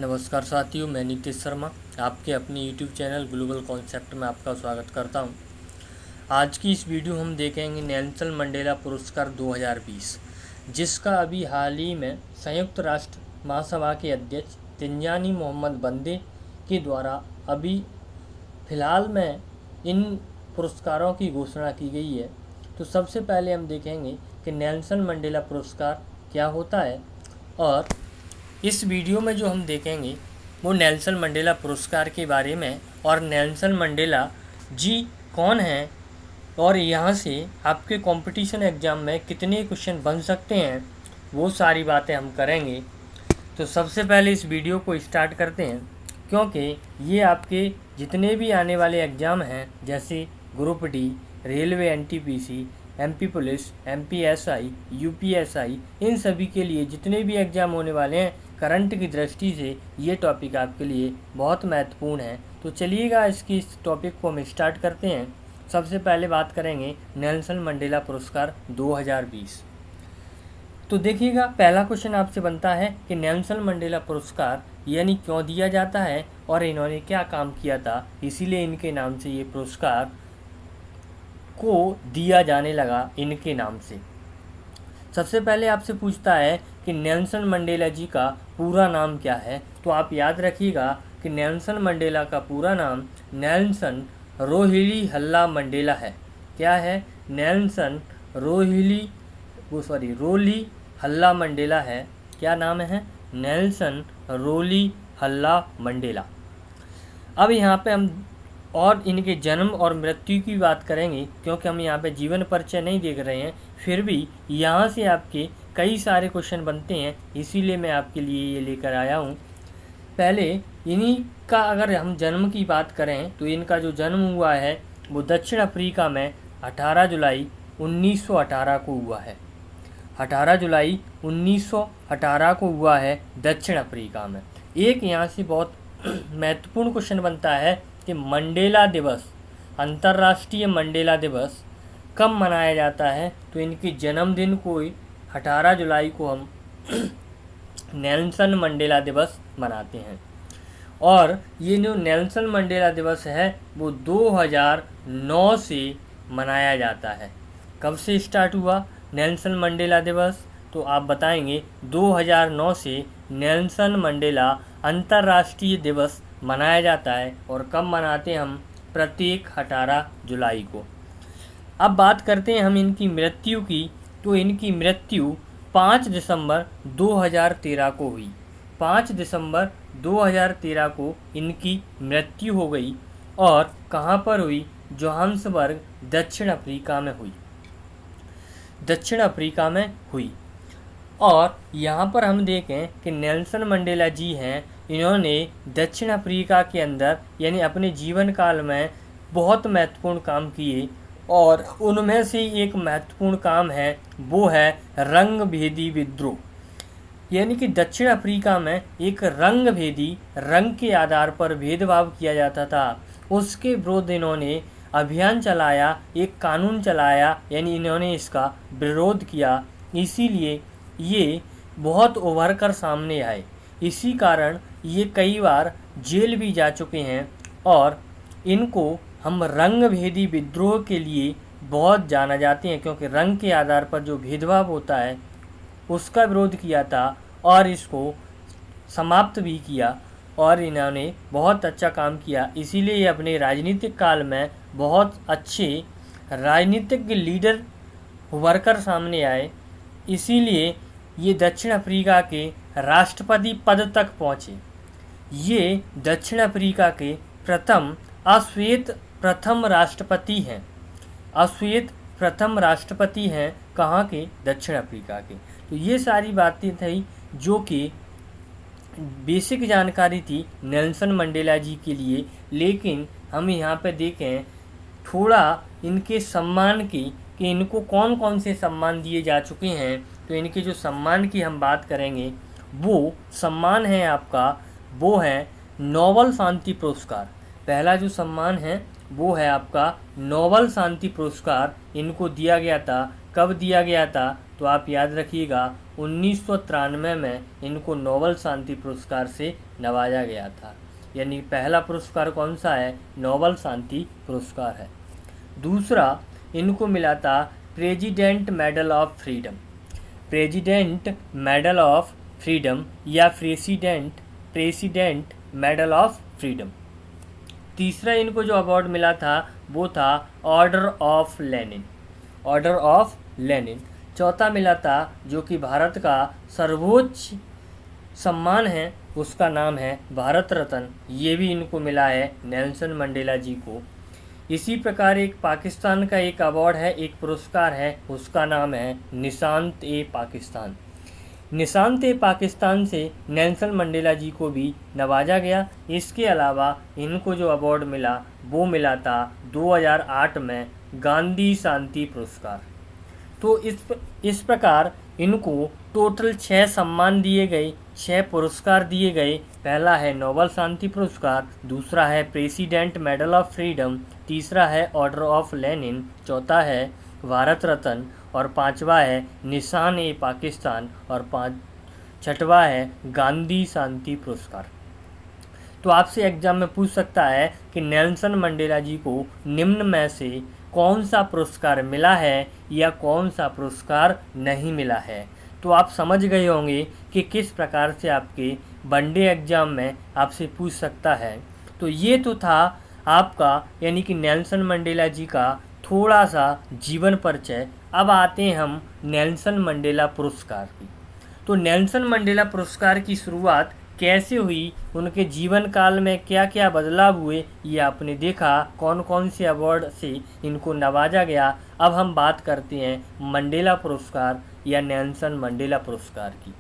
नमस्कार साथियों, मैं नीतीश शर्मा आपके अपने YouTube चैनल ग्लोबल कॉन्सेप्ट में आपका स्वागत करता हूं। आज की इस वीडियो हम देखेंगे नेल्सन मंडेला पुरस्कार 2020, जिसका अभी हाल ही में संयुक्त राष्ट्र महासभा के अध्यक्ष तिनजानी मोहम्मद बंदे के द्वारा अभी फ़िलहाल में इन पुरस्कारों की घोषणा की गई है। तो सबसे पहले हम देखेंगे कि नेल्सन मंडेला पुरस्कार क्या होता है, और इस वीडियो में जो हम देखेंगे वो नेल्सन मंडेला पुरस्कार के बारे में, और नेल्सन मंडेला जी कौन हैं, और यहाँ से आपके कंपटीशन एग्ज़ाम में कितने क्वेश्चन बन सकते हैं, वो सारी बातें हम करेंगे। तो सबसे पहले इस वीडियो को स्टार्ट करते हैं, क्योंकि ये आपके जितने भी आने वाले एग्ज़ाम हैं, जैसे group D, railway NTPC, MP police, MPSI, UPSI, इन सभी के लिए जितने भी एग्ज़ाम होने वाले हैं, करंट की दृष्टि से ये टॉपिक आपके लिए बहुत महत्वपूर्ण है। तो चलिएगा इसकी इस टॉपिक को हम स्टार्ट करते हैं। सबसे पहले बात करेंगे नेल्सन मंडेला पुरस्कार 2020। तो देखिएगा, पहला क्वेश्चन आपसे बनता है कि नेल्सन मंडेला पुरस्कार यानी क्यों दिया जाता है और इन्होंने क्या काम किया था, इसीलिए इनके नाम से ये पुरस्कार को दिया जाने लगा इनके नाम से। सबसे पहले आपसे पूछता है कि नेल्सन मंडेला जी का पूरा नाम क्या है। तो आप याद रखिएगा कि नेल्सन मंडेला का पूरा नाम नेल्सन रोहिली हल्ला मंडेला है। क्या है? नेल्सन रोली हल्ला मंडेला है। क्या नाम है? नेल्सन रोली हल्ला मंडेला। अब यहाँ पे हम और इनके जन्म और मृत्यु की बात करेंगे, क्योंकि हम यहाँ पे जीवन परिचय नहीं देख रहे हैं, फिर भी यहाँ से आपके कई सारे क्वेश्चन बनते हैं, इसीलिए मैं आपके लिए ये लेकर आया हूँ। पहले इन्हीं का अगर हम जन्म की बात करें तो इनका जो जन्म हुआ है वो दक्षिण अफ्रीका में 18 जुलाई 1918 को हुआ है। 18 जुलाई 1918 को हुआ है दक्षिण अफ्रीका में। एक यहाँ से बहुत महत्वपूर्ण क्वेश्चन बनता है कि मंडेला दिवस, अंतर्राष्ट्रीय मंडेला दिवस कब मनाया जाता है। तो इनके जन्मदिन को 18 जुलाई को हम नेल्सन मंडेला दिवस मनाते हैं। और ये जो नेल्सन मंडेला दिवस है वो 2009 से मनाया जाता है। कब से स्टार्ट हुआ नेल्सन मंडेला दिवस? तो आप बताएंगे 2009 से नेल्सन मंडेला अंतर्राष्ट्रीय दिवस मनाया जाता है। और कब मनाते हैं हम? प्रत्येक 18 जुलाई को। अब बात करते हैं हम इनकी मृत्यु की। तो इनकी मृत्यु 5 दिसंबर 2013 को हुई। 5 दिसंबर 2013 को इनकी मृत्यु हो गई। और कहाँ पर हुई? जोहान्सबर्ग, दक्षिण अफ्रीका में हुई। दक्षिण अफ्रीका में हुई। और यहाँ पर हम देखें कि नेल्सन मंडेला जी हैं, इन्होंने दक्षिण अफ्रीका के अंदर यानी अपने जीवन काल में बहुत महत्वपूर्ण काम किए, और उनमें से एक महत्वपूर्ण काम है वो है रंग भेदी विद्रोह। यानी कि दक्षिण अफ्रीका में एक रंग भेदी, रंग के आधार पर भेदभाव किया जाता था, उसके विरुद्ध इन्होंने अभियान चलाया, एक कानून चलाया, यानी इन्होंने इसका विरोध किया। इसीलिए ये बहुत उभर कर सामने आए। इसी कारण ये कई बार जेल भी जा चुके हैं, और इनको हम रंग भेदी विद्रोह के लिए बहुत जाना जाते हैं, क्योंकि रंग के आधार पर जो भेदभाव होता है उसका विरोध किया था और इसको समाप्त भी किया, और इन्होंने बहुत अच्छा काम किया। इसीलिए ये अपने राजनीतिक काल में बहुत अच्छे राजनीतिक लीडर उभर कर सामने आए। इसीलिए ये दक्षिण अफ्रीका के राष्ट्रपति पद तक पहुँचे। ये दक्षिण अफ्रीका के अश्वेत प्रथम राष्ट्रपति हैं। अश्वेत प्रथम राष्ट्रपति हैं कहाँ के? दक्षिण अफ्रीका के। तो ये सारी बातें थी जो कि बेसिक जानकारी थी नेल्सन मंडेला जी के लिए। लेकिन हम यहाँ पे देखें थोड़ा इनके सम्मान की, कि इनको कौन कौन से सम्मान दिए जा चुके हैं। तो इनके जो सम्मान की हम बात करेंगे, वो सम्मान है आपका, वो है नोबेल शांति पुरस्कार। पहला जो सम्मान है वो है आपका नोबेल शांति पुरस्कार। इनको दिया गया था। कब दिया गया था? तो आप याद रखिएगा 1993 में इनको नोबेल शांति पुरस्कार से नवाजा गया था। यानी पहला पुरस्कार कौन सा है? नोबेल शांति पुरस्कार है। दूसरा इनको मिला था president medal of freedom. President medal of freedom या प्रेसिडेंट मेडल ऑफ फ्रीडम। तीसरा इनको जो अवार्ड मिला था वो था order of Lenin, order of Lenin. चौथा मिला था जो कि भारत का सर्वोच्च सम्मान है, उसका नाम है भारत रत्न। ये भी इनको मिला है नेल्सन मंडेला जी को। इसी प्रकार एक पाकिस्तान का एक अवार्ड है, एक पुरस्कार है, उसका नाम है निशान-ए-पाकिस्तान। निशान-ए-पाकिस्तान से नेल्सन मंडेला जी को भी नवाजा गया। इसके अलावा इनको जो अवार्ड मिला वो मिला था 2008 में गांधी शांति पुरस्कार। तो इस प्रकार इनको टोटल 6 सम्मान दिए गए, 6 पुरस्कार दिए गए। पहला है नोबेल शांति पुरस्कार, दूसरा है प्रेसिडेंट मेडल ऑफ फ्रीडम, तीसरा है ऑर्डर ऑफ लेनिन, चौथा है भारत रत्न और पांचवा है निशान-ए-पाकिस्तान और छठवा है गांधी शांति पुरस्कार। तो आपसे एग्जाम में पूछ सकता है कि नेल्सन मंडेला जी को निम्न में से कौन सा पुरस्कार मिला है या कौन सा पुरस्कार नहीं मिला है। तो आप समझ गए होंगे कि किस प्रकार से आपके वनडे एग्जाम में आपसे पूछ सकता है। तो ये तो था आपका यानी कि नेल्सन मंडेला जी का थोड़ा सा जीवन परिचय। अब आते हैं हम नेल्सन मंडेला पुरस्कार की। तो नेल्सन मंडेला पुरस्कार की शुरुआत कैसे हुई, उनके जीवन काल में क्या क्या बदलाव हुए, ये आपने देखा। कौन कौन से अवार्ड से इनको नवाजा गया। अब हम बात करते हैं मंडेला पुरस्कार या नेल्सन मंडेला पुरस्कार की।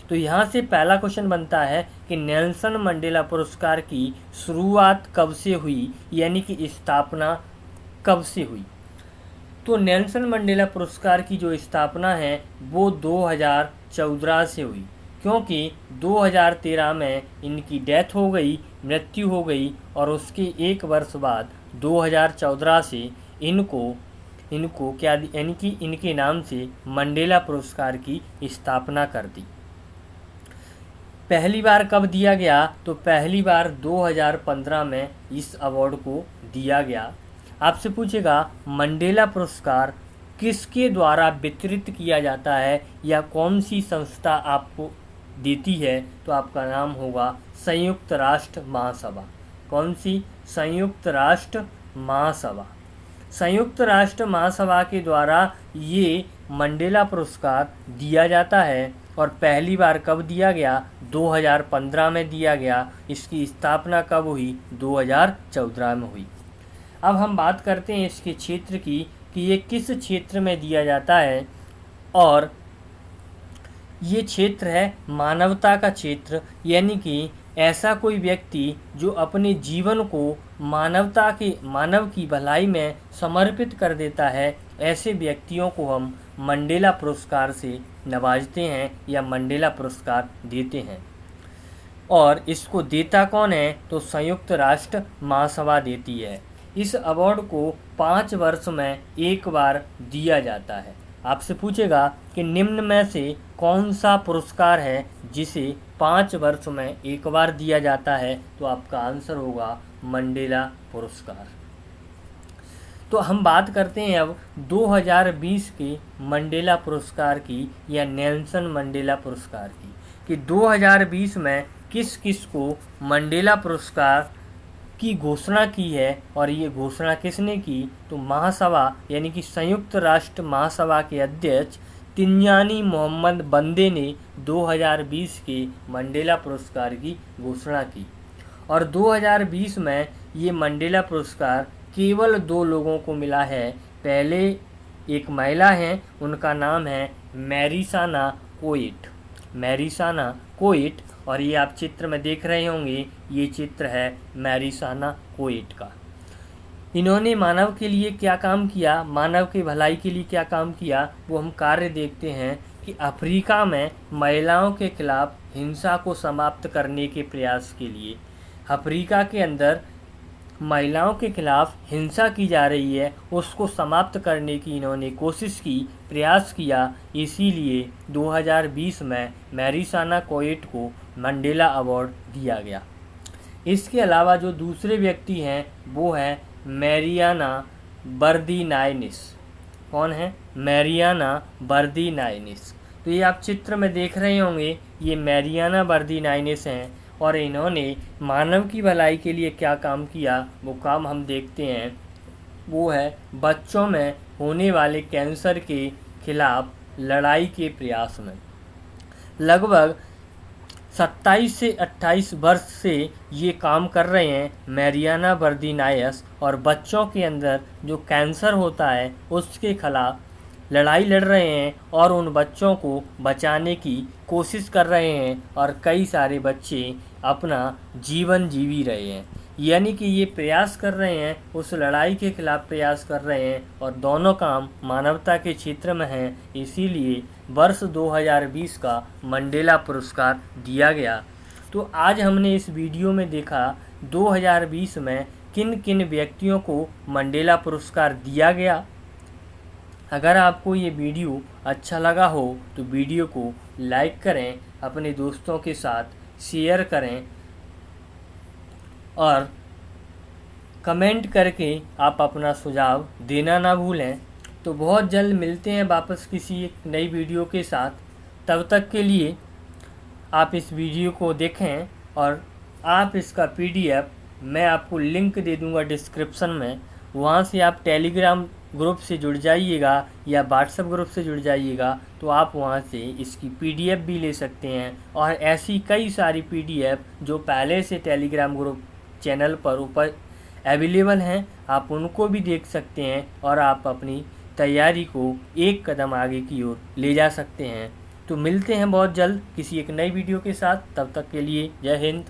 तो यहाँ से पहला क्वेश्चन बनता है कि नेल्सन मंडेला पुरस्कार की शुरुआत कब से हुई, यानी कि स्थापना कब से हुई। तो नेल्सन मंडेला पुरस्कार की जो स्थापना है वो 2014 से हुई, क्योंकि 2013 में इनकी डेथ हो गई, मृत्यु हो गई और उसके एक वर्ष बाद 2014 से इनको क्या यानी कि इनके नाम से मंडेला पुरस्कार की स्थापना कर दी। पहली बार कब दिया गया? तो पहली बार 2015 में इस अवार्ड को दिया गया। आपसे पूछेगा मंडेला पुरस्कार किसके द्वारा वितरित किया जाता है या कौन सी संस्था आपको देती है, तो आपका नाम होगा संयुक्त राष्ट्र महासभा। कौन सी? संयुक्त राष्ट्र महासभा। संयुक्त राष्ट्र महासभा के द्वारा ये मंडेला पुरस्कार दिया जाता है और पहली बार कब दिया गया? 2015 में दिया गया। इसकी स्थापना कब हुई? 2014 में हुई। अब हम बात करते हैं इसके क्षेत्र की कि ये किस क्षेत्र में दिया जाता है, और ये क्षेत्र है मानवता का क्षेत्र। यानी कि ऐसा कोई व्यक्ति जो अपने जीवन को मानव की भलाई में समर्पित कर देता है, ऐसे व्यक्तियों को हम मंडेला पुरस्कार से नवाजते हैं या मंडेला पुरस्कार देते हैं। और इसको देता कौन है? तो संयुक्त राष्ट्र महासभा देती है। इस अवार्ड को 5 वर्ष में एक बार दिया जाता है। आपसे पूछेगा कि निम्न में से कौन सा पुरस्कार है जिसे 5 वर्ष में एक बार दिया जाता है, तो आपका आंसर होगा मंडेला पुरस्कार। तो हम बात करते हैं अब 2020 के मंडेला पुरस्कार की या नेल्सन मंडेला पुरस्कार की, कि 2020 में किस किस को मंडेला पुरस्कार की घोषणा की है। और ये घोषणा किसने की? तो महासभा यानी कि संयुक्त राष्ट्र महासभा के अध्यक्ष तिनजानी मोहम्मद बंदे ने 2020 के मंडेला पुरस्कार की घोषणा की। और 2020 में ये मंडेला पुरस्कार केवल 2 लोगों को मिला है। पहले एक महिला हैं, उनका नाम है मैरीसाना कोएट, मैरीसाना कोएट। और ये आप चित्र में देख रहे होंगे, ये चित्र है मैरीसाना कोएट का। इन्होंने मानव के लिए क्या काम किया, मानव की भलाई के लिए क्या काम किया, वो हम कार्य देखते हैं कि अफ्रीका में महिलाओं के खिलाफ हिंसा को समाप्त करने के प्रयास के लिए, अफ्रीका के अंदर महिलाओं के खिलाफ हिंसा की जा रही है उसको समाप्त करने की इन्होंने कोशिश की, प्रयास किया। इसीलिए 2020 में मैरीसाना कोएट को मंडेला अवार्ड दिया गया। इसके अलावा जो दूसरे व्यक्ति हैं वो हैं मैरियाना बर्दिनाइनिस। कौन है? मैरियाना बर्दिनाइनिस। तो ये आप चित्र में देख रहे होंगे, ये मैरियाना बर्दिनाइनिस हैं और इन्होंने मानव की भलाई के लिए क्या काम किया वो काम हम देखते हैं। वो है बच्चों में होने वाले कैंसर के खिलाफ लड़ाई के प्रयास में। लगभग 27 से 28 वर्ष से ये काम कर रहे हैं मैरियाना बर्दिनाइस, और बच्चों के अंदर जो कैंसर होता है उसके खिलाफ लड़ाई लड़ रहे हैं और उन बच्चों को बचाने की कोशिश कर रहे हैं और कई सारे बच्चे अपना जीवन जी भी रहे हैं। यानी कि ये प्रयास कर रहे हैं, उस लड़ाई के खिलाफ प्रयास कर रहे हैं और दोनों काम मानवता के क्षेत्र में हैं। इसीलिए वर्ष 2020 का मंडेला पुरस्कार दिया गया। तो आज हमने इस वीडियो में देखा 2020 में किन किन व्यक्तियों को मंडेला पुरस्कार दिया गया। अगर आपको ये वीडियो अच्छा लगा हो तो वीडियो को लाइक करें, अपने दोस्तों के साथ शेयर करें और कमेंट करके आप अपना सुझाव देना ना भूलें। तो बहुत जल्द मिलते हैं वापस किसी एक नई वीडियो के साथ। तब तक के लिए आप इस वीडियो को देखें और आप इसका PDF मैं आपको लिंक दे दूंगा डिस्क्रिप्शन में, वहाँ से आप टेलीग्राम ग्रुप से जुड़ जाइएगा या व्हाट्सएप ग्रुप से जुड़ जाइएगा, तो आप वहाँ से इसकी PDF भी ले सकते हैं। और ऐसी कई सारी PDF जो पहले से टेलीग्राम ग्रुप चैनल पर ऊपर अवेलेबल हैं, आप उनको भी देख सकते हैं और आप अपनी तैयारी को एक कदम आगे की ओर ले जा सकते हैं। तो मिलते हैं बहुत जल्द किसी एक नई वीडियो के साथ। तब तक के लिए जय हिंद।